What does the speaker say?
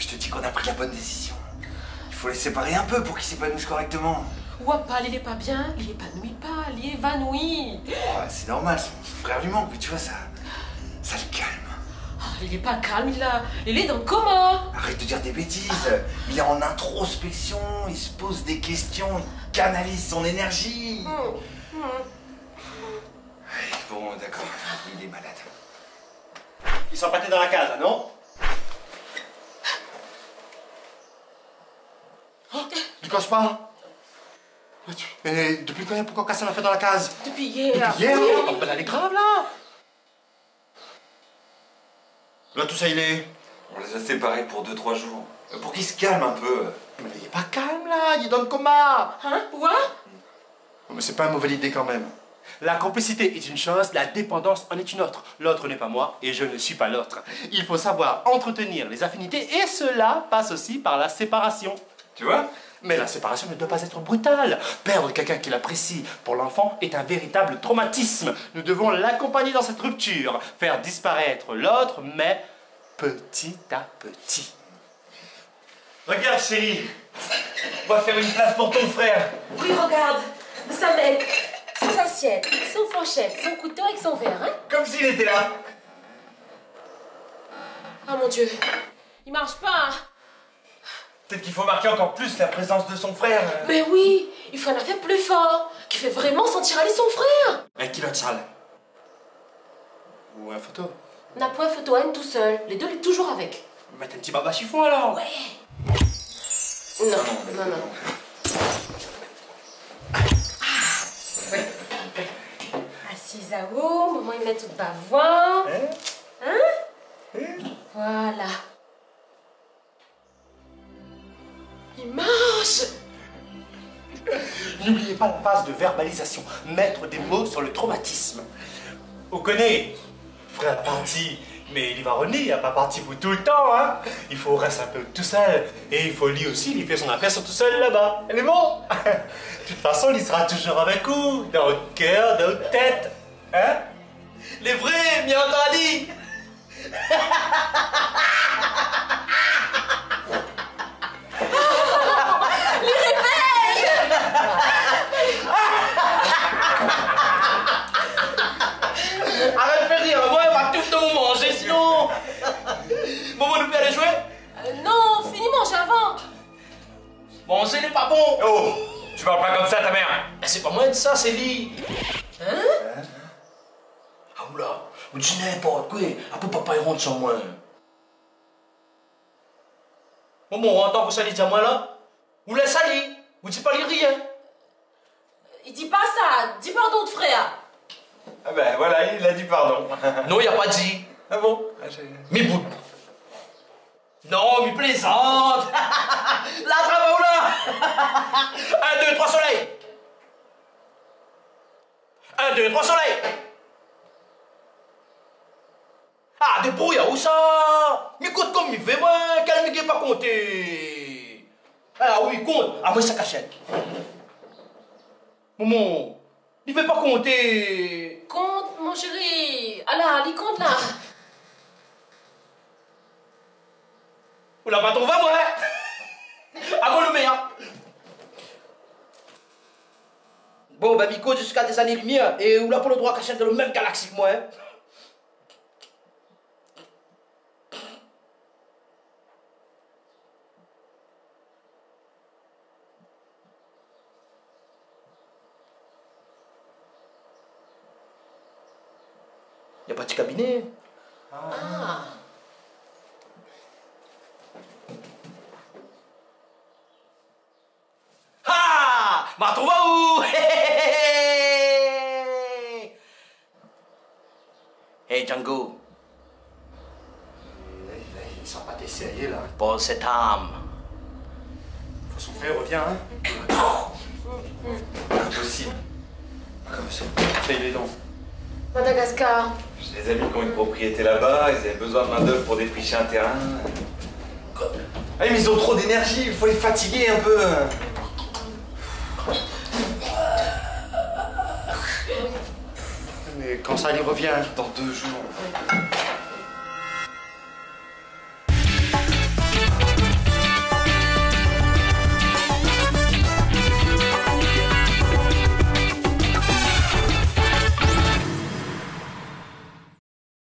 Je te dis qu'on a pris la bonne décision. Il faut les séparer un peu pour qu'ils s'épanouissent correctement. Wapal, il est pas bien, il épanouit pas, il est évanoui. Oh, c'est normal, son frère lui manque, mais tu vois, ça le calme. Oh, il est pas calme, il est dans le coma. Arrête de dire des bêtises. Il est en introspection, il se pose des questions, il canalise son énergie. Bon, d'accord, il est malade. Ils sont pâtés dans la case, non? Tu casses pas? Mais depuis quand pourquoi casser la fait dans la case? Depuis hier. Depuis hier? Oh, ben, elle est grave là! Là, tout ça, il est. On les a séparés pour 2-3 jours. Pour qu'ils se calment un peu. Mais il est pas calme là, il est dans le coma! Hein? Quoi? Mais c'est pas une mauvaise idée quand même. La complicité est une chose, la dépendance en est une autre. L'autre n'est pas moi et je ne suis pas l'autre. Il faut savoir entretenir les affinités et cela passe aussi par la séparation. Tu vois? Mais la séparation ne doit pas être brutale. Perdre quelqu'un qui l'apprécie pour l'enfant est un véritable traumatisme. Nous devons l'accompagner dans cette rupture, faire disparaître l'autre, mais petit à petit. Regarde chérie, on va faire une place pour ton frère. Oui, regarde. Sa mec, son assiette, son fourchette, son couteau avec son verre, hein? Comme s'il était là. Oh mon Dieu, il marche pas. Peut-être qu'il faut marquer encore plus la présence de son frère. Mais oui, il faut un affaire plus fort, qui fait vraiment sentir aller son frère. Un kilo de sale. Ou un photo. N'a point photo Anne tout seul, les deux, il est toujours avec. Mettre un petit baba chiffon alors. Ouais. Non. Assise à haut, maman il met tout bavard. Hein? Voilà. Il marche. N'oubliez pas la phase de verbalisation, mettre des mots sur le traumatisme. Vous connaissez, frère parti, mais il va revenir, il n'est pas parti pour tout le temps, hein. Il faut rester un peu tout seul, et il faut lui aussi, il fait son affaire sur tout seul là-bas. Elle est bon. De toute façon, il sera toujours avec vous, dans votre cœur, dans votre tête, hein. Les vrais, bien entendu. Arrête de faire rire, moi, on va tout nous manger sinon. Maman nous peut aller jouer? Non, finis manger avant. Manger n'est pas bon. Oh! Tu parles pas comme ça, ta mère! C'est pas moi de ça, c'est lui. Hein? Ah oula, vous dites n'importe quoi. Après papa il rentre sans moi. Maman, entend vous salez dire moi là? Vous la salez? Vous dites pas lui rien? Il dit pas ça, dis pardon de frère. Ah ben voilà, il a dit pardon. Non, il a pas dit. Ah bon? Mais bout. Non, mais plaisante. Là, travaux là. 1, 2, 3 soleil. 1, 2, 3 soleil. Ah, débrouille, où ça? Mais compte comme il fait, moi, calme qui pas compter. Ah oui, compte. Ah, moi, ça cachette. Maman, il fait pas compter. Compte, mon chéri. Allah, il compte là. Ou la patron va, moi. À moi le meilleur. Bon, bah, Miko, jusqu'à des années-lumière, et où là pour le droit cachette dans le même galaxie que moi, hein. Y a pas de cabinet. Ah. Ah! Ma trouva où? Hey Django, Ils sont pas sérieux là. pose cette âme. Son frère revient, hein? Impossible. Comme ça. Ça, il est long. Madagascar. J'ai des amis qui ont une propriété là-bas, ils avaient besoin de main-d'œuvre pour défricher un terrain. Ah, mais ils ont trop d'énergie, il faut les fatiguer un peu. Mais quand ça, il revient. Dans 2 jours.